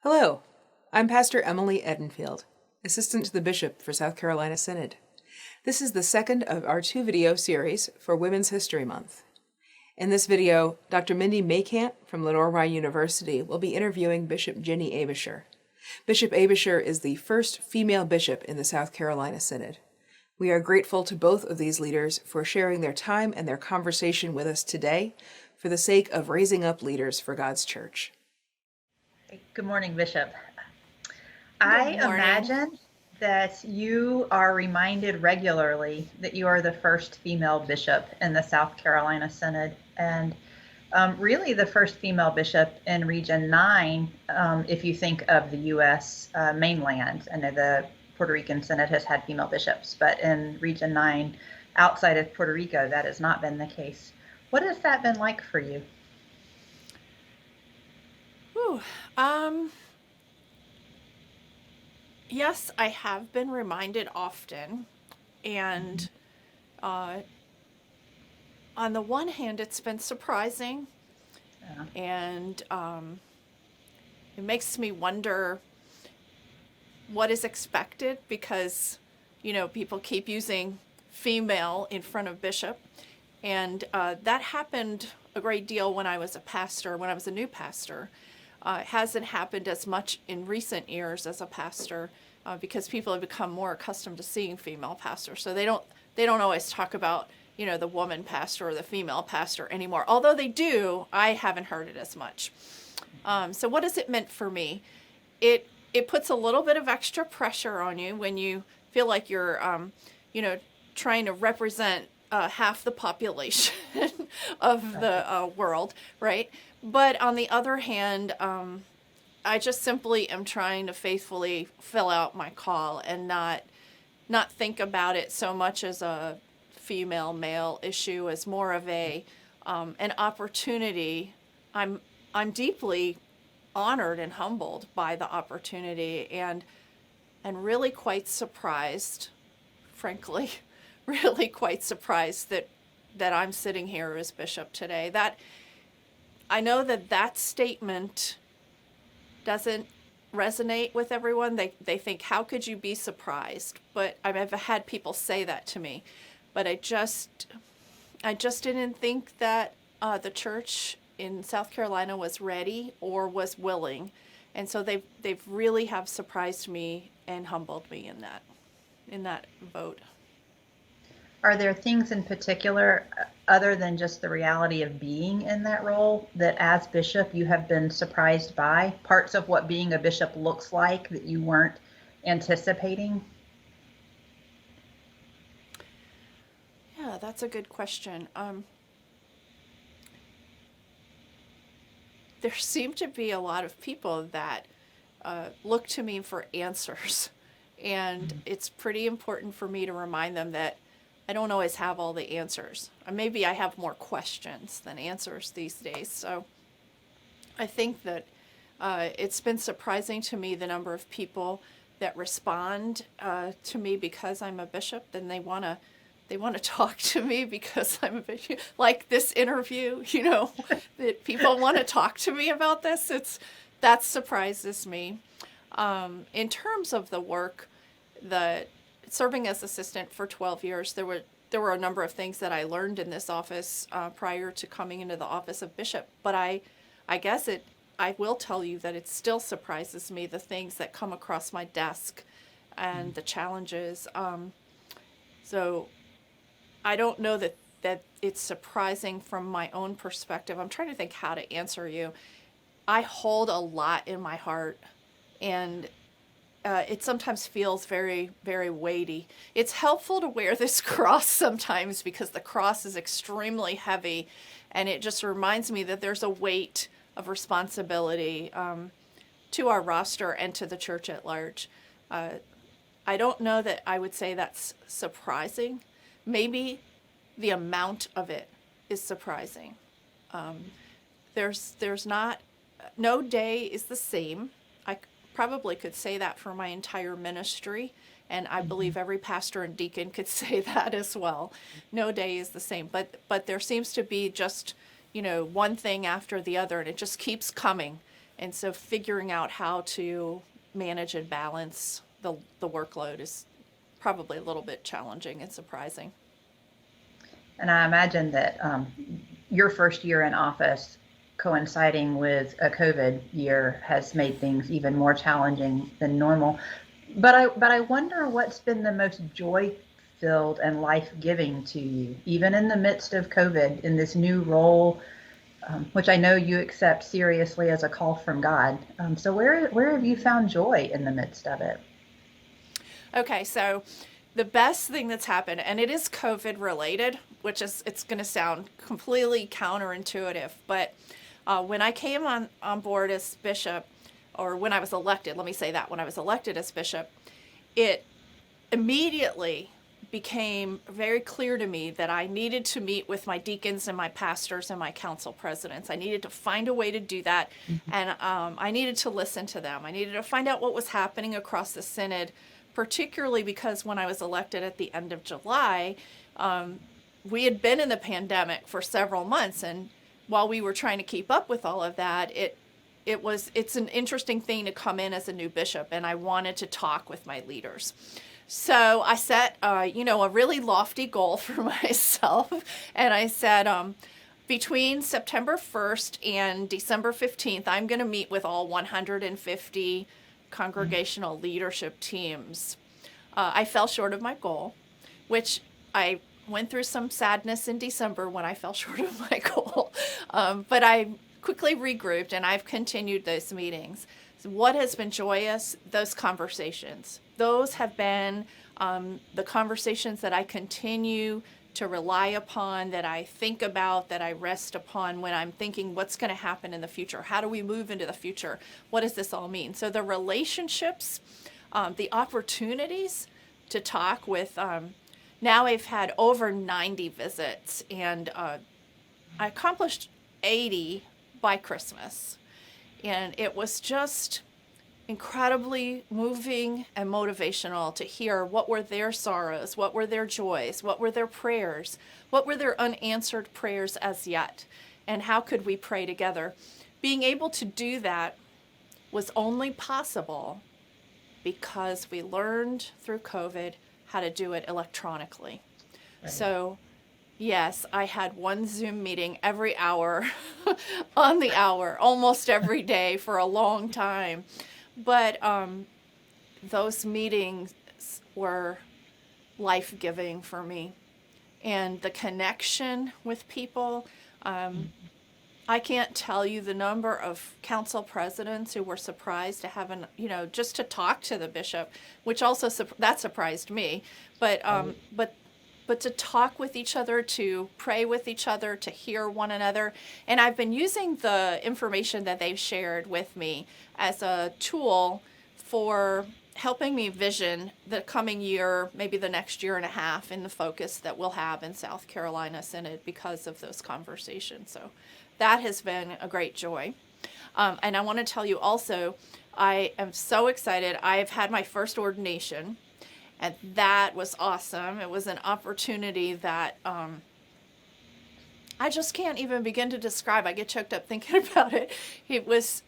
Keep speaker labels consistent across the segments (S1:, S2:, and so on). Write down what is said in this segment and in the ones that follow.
S1: Hello, I'm Pastor Emily Edenfield, Assistant to the Bishop for South Carolina Synod. This is the second of our 2 video series for Women's History Month. In this video, Dr. Mindy Makant from Lenoir-Rhyne University will be interviewing Bishop Ginny Aebischer. Bishop Aebischer is the first female bishop in the South Carolina Synod. We are grateful to both of these leaders for sharing their time and their conversation with us today for the sake of raising up leaders for God's church.
S2: Good morning, Bishop. I imagine that you are reminded regularly that you are the first female bishop in the South Carolina Synod, and really the first female bishop in Region 9, if you think of the U.S. mainland. I know the Puerto Rican Synod has had female bishops, but in Region 9, outside of Puerto Rico, that has not been the case. What has that been like for you?
S3: Yes, I have been reminded often, and on the one hand, it's been surprising, and it makes me wonder what is expected because, people keep using female in front of bishop, and that happened a great deal when I was a new pastor. It hasn't happened as much in recent years as a pastor because people have become more accustomed to seeing female pastors. So they don't always talk about, the woman pastor or the female pastor anymore. Although they do, I haven't heard it as much. So what has it meant for me? It puts a little bit of extra pressure on you when you feel like you're, trying to represent half the population of the world, right? But on the other hand, I just simply am trying to faithfully fill out my call and not think about it so much as a female-male issue, as more of an opportunity. I'm deeply honored and humbled by the opportunity, and really quite surprised, frankly, really quite surprised that I'm sitting here as bishop today. That I know that statement doesn't resonate with everyone. They think, how could you be surprised? But I've had people say that to me. But I just didn't think that the church in South Carolina was ready or was willing. And so they've really have surprised me and humbled me in that vote.
S2: Are there things in particular, other than just the reality of being in that role, that as bishop you have been surprised by? Parts of what being a bishop looks like that you weren't anticipating?
S3: Yeah, that's a good question. There seem to be a lot of people that look to me for answers. And it's pretty important for me to remind them that I don't always have all the answers. Maybe I have more questions than answers these days. So I think that it's been surprising to me the number of people that respond to me because I'm a bishop, and they want to talk to me because I'm a bishop. Like this interview, that people want to talk to me about this. That surprises me. In terms of the work, serving as assistant for 12 years, there were a number of things that I learned in this office prior to coming into the office of bishop. But I guess I will tell you that it still surprises me, the things that come across my desk and the challenges. So I don't know that it's surprising from my own perspective. I'm trying to think how to answer you. I hold a lot in my heart, and it sometimes feels very, very weighty. It's helpful to wear this cross sometimes because the cross is extremely heavy, and it just reminds me that there's a weight of responsibility to our roster and to the church at large. I don't know that I would say that's surprising. Maybe the amount of it is surprising. There's not, no day is the same. I probably could say that for my entire ministry, and I believe every pastor and deacon could say that as well. No day is the same, but there seems to be just, one thing after the other, and it just keeps coming. And so figuring out how to manage and balance the workload is probably a little bit challenging and surprising.
S2: And I imagine that your first year in office coinciding with a COVID year has made things even more challenging than normal. But I wonder what's been the most joy-filled and life-giving to you, even in the midst of COVID, in this new role, which I know you accept seriously as a call from God. So where have you found joy in the midst of it?
S3: Okay, so the best thing that's happened, and it is COVID related, which is, it's going to sound completely counterintuitive, but when I came on board as bishop, or when I was elected, let me say that, when I was elected as bishop, it immediately became very clear to me that I needed to meet with my deacons and my pastors and my council presidents. I needed to find a way to do that, and I needed to listen to them. I needed to find out what was happening across the synod, particularly because when I was elected at the end of July, we had been in the pandemic for several months, and while we were trying to keep up with all of that, it's an interesting thing to come in as a new bishop, and I wanted to talk with my leaders. So I set, a really lofty goal for myself, and I said, between September 1st and December 15th, I'm going to meet with all 150 congregational leadership teams. I fell short of my goal, which I went through some sadness in December when I fell short of my goal, but I quickly regrouped, and I've continued those meetings. So what has been joyous? Those conversations. Those have been the conversations that I continue to rely upon, that I think about, that I rest upon when I'm thinking what's going to happen in the future. How do we move into the future? What does this all mean? So the relationships, the opportunities to talk with, now I've had over 90 visits, and I accomplished 80 by Christmas. And it was just incredibly moving and motivational to hear what were their sorrows, what were their joys, what were their prayers, what were their unanswered prayers as yet, and how could we pray together. Being able to do that was only possible because we learned through COVID how to do it electronically. Right. So yes, I had one Zoom meeting every hour on the hour, almost every day for a long time. But those meetings were life-giving for me. And the connection with people, I can't tell you the number of council presidents who were surprised to have just to talk to the bishop, which also, that surprised me. But to talk with each other, to pray with each other, to hear one another. And I've been using the information that they've shared with me as a tool for helping me vision the coming year, maybe the next year and a half, in the focus that we'll have in South Carolina Synod because of those conversations. So that has been a great joy. And I want to tell you also, I am so excited. I've had my first ordination, and that was awesome. It was an opportunity that I just can't even begin to describe. I get choked up thinking about it. It was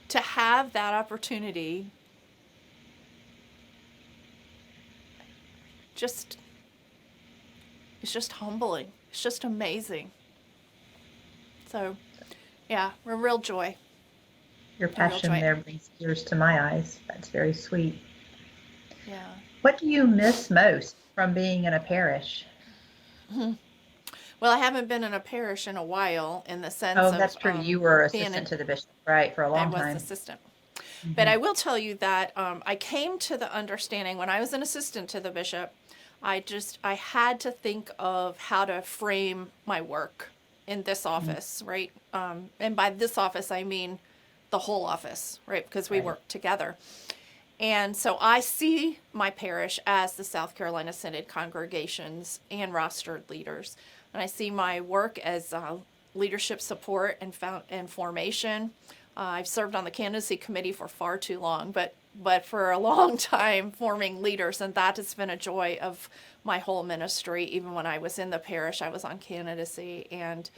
S3: to have that opportunity. It's just humbling. It's just amazing. So, yeah, a real joy.
S2: Your passion there brings tears to my eyes. That's very sweet.
S3: Yeah.
S2: What do you miss most from being in a parish?
S3: Well, I haven't been in a parish in a while, in the sense
S2: of... Oh, that's true. You were assistant to the bishop, right, for a long time.
S3: I was assistant. Mm-hmm. But I will tell you that I came to the understanding when I was an assistant to the bishop, I had to think of how to frame my work in this office, mm-hmm. right? And by this office, I mean the whole office, right? Because we work together. And so I see my parish as the South Carolina Synod congregations and rostered leaders. And I see my work as leadership support and formation. I've served on the candidacy committee for far too long, but for a long time forming leaders, and that has been a joy of my whole ministry. Even when I was in the parish, I was on candidacy, and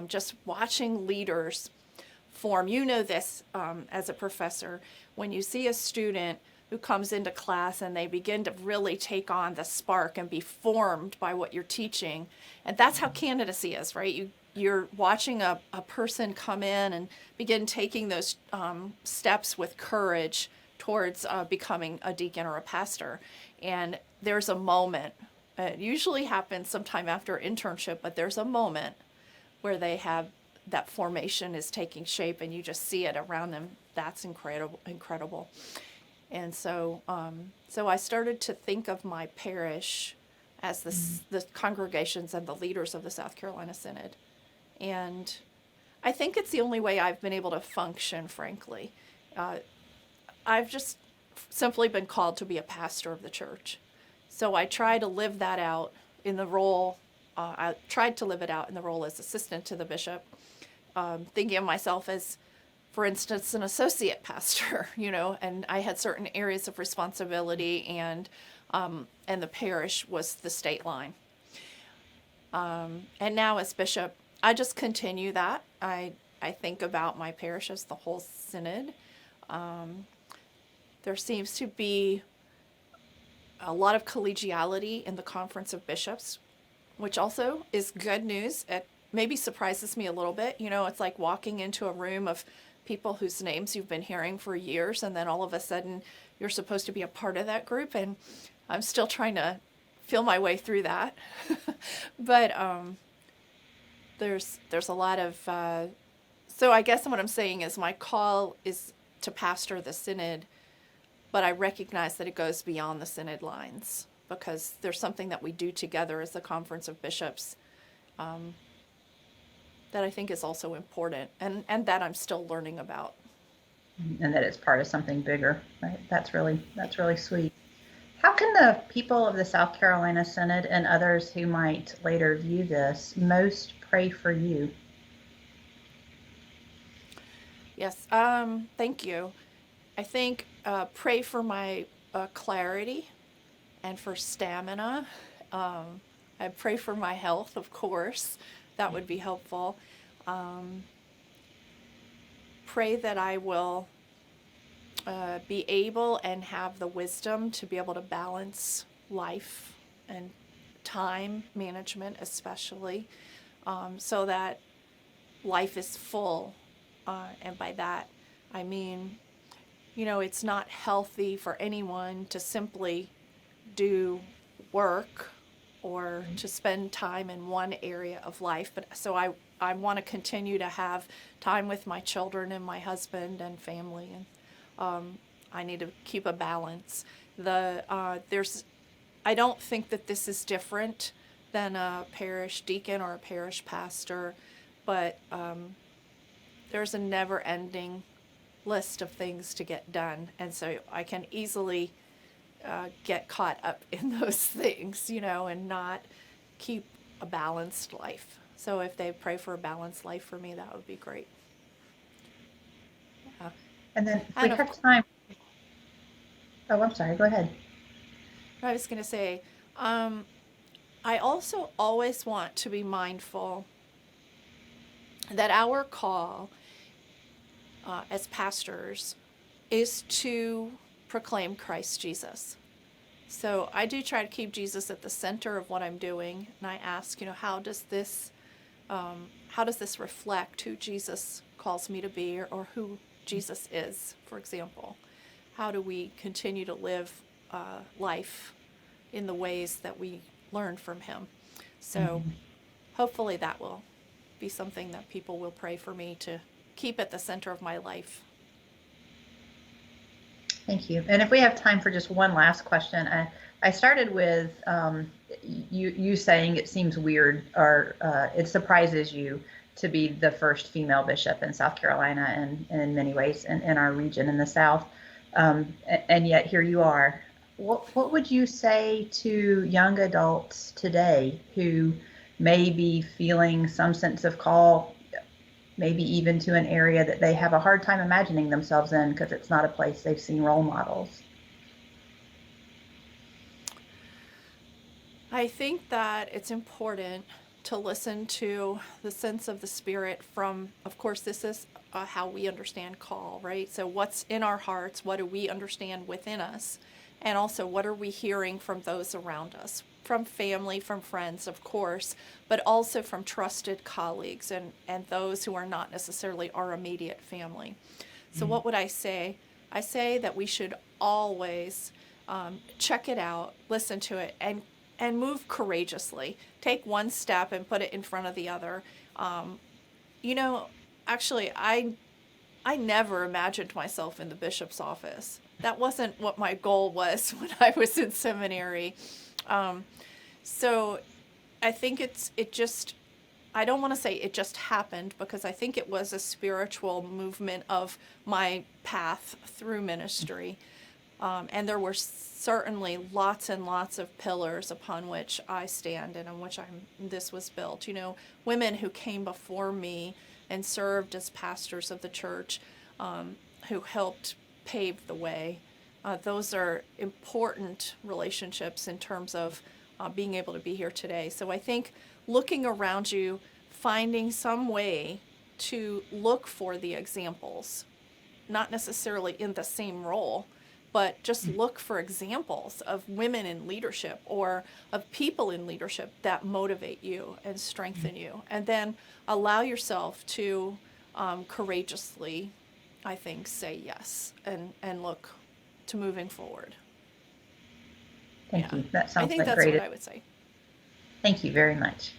S3: just watching leaders form. You know this as a professor. When you see a student who comes into class and they begin to really take on the spark and be formed by what you're teaching, and that's how candidacy is, right? You're watching a person come in and begin taking those steps with courage towards becoming a deacon or a pastor. And there's a moment, it usually happens sometime after internship, but there's a moment where they have that formation is taking shape and you just see it around them. That's incredible. And so I started to think of my parish as the congregations and the leaders of the South Carolina Synod. And I think it's the only way I've been able to function, frankly. I've just simply been called to be a pastor of the church. So I try to live that out in the role. I tried to live it out in the role as assistant to the bishop, thinking of myself as, for instance, an associate pastor, and I had certain areas of responsibility, and the parish was the state line. And now as bishop, I just continue that. I think about my parish as the whole synod. There seems to be a lot of collegiality in the Conference of Bishops, which also is good news. It maybe surprises me a little bit. It's like walking into a room of people whose names you've been hearing for years, and then all of a sudden you're supposed to be a part of that group, and I'm still trying to feel my way through that. But there's a lot of so I guess what I'm saying is my call is to pastor the synod, but I recognize that it goes beyond the synod lines, because there's something that we do together as the Conference of Bishops that I think is also important, and that I'm still learning about.
S2: And that it's part of something bigger, right? That's really sweet. How can the people of the South Carolina Synod and others who might later view this most pray for you?
S3: Yes, thank you. I think pray for my clarity and for stamina. I pray for my health, of course. That would be helpful. Pray that I will be able and have the wisdom to be able to balance life and time management, especially, so that life is full. And by that, I mean, it's not healthy for anyone to simply do work or to spend time in one area of life. But so I want to continue to have time with my children and my husband and family, and I need to keep a balance. I don't think that this is different than a parish deacon or a parish pastor, but there's a never-ending list of things to get done, and so I can easily get caught up in those things, and not keep a balanced life. So if they pray for a balanced life for me, that would be great.
S2: And then if we have time. Oh, I'm sorry. Go ahead.
S3: I was going to say, I also always want to be mindful that our call as pastors is to proclaim Christ Jesus. So I do try to keep Jesus at the center of what I'm doing, and I ask, how does this reflect who Jesus calls me to be, or who Jesus is, for example? How do we continue to live life in the ways that we learned from him? So hopefully that will be something that people will pray for me to keep at the center of my life.
S2: Thank you. And if we have time for just one last question, I started with you saying it seems weird, or it surprises you to be the first female bishop in South Carolina, and in many ways in our region in the South. And yet here you are. What would you say to young adults today who may be feeling some sense of call, maybe even to an area that they have a hard time imagining themselves in because it's not a place they've seen role models?
S3: I think that it's important to listen to the sense of the Spirit from, of course, this is how we understand call, right? So what's in our hearts, what do we understand within us, and also what are we hearing from those around us, from family, from friends, of course, but also from trusted colleagues and those who are not necessarily our immediate family. So what would I say? I say that we should always check it out, listen to it, and move courageously. Take one step and put it in front of the other. Actually, I never imagined myself in the bishop's office. That wasn't what my goal was when I was in seminary. So I think I don't want to say it just happened, because I think it was a spiritual movement of my path through ministry. And there were certainly lots and lots of pillars upon which I stand and on which this was built. Women who came before me and served as pastors of the church, who helped pave the way. Those are important relationships in terms of being able to be here today. So I think looking around you, finding some way to look for the examples, not necessarily in the same role, but just look for examples of women in leadership or of people in leadership that motivate you and strengthen you. And then allow yourself to courageously, I think, say yes and look to moving forward.
S2: Thank you. That sounds
S3: I think
S2: like
S3: that's
S2: great.
S3: what I would say.
S2: Thank you very much.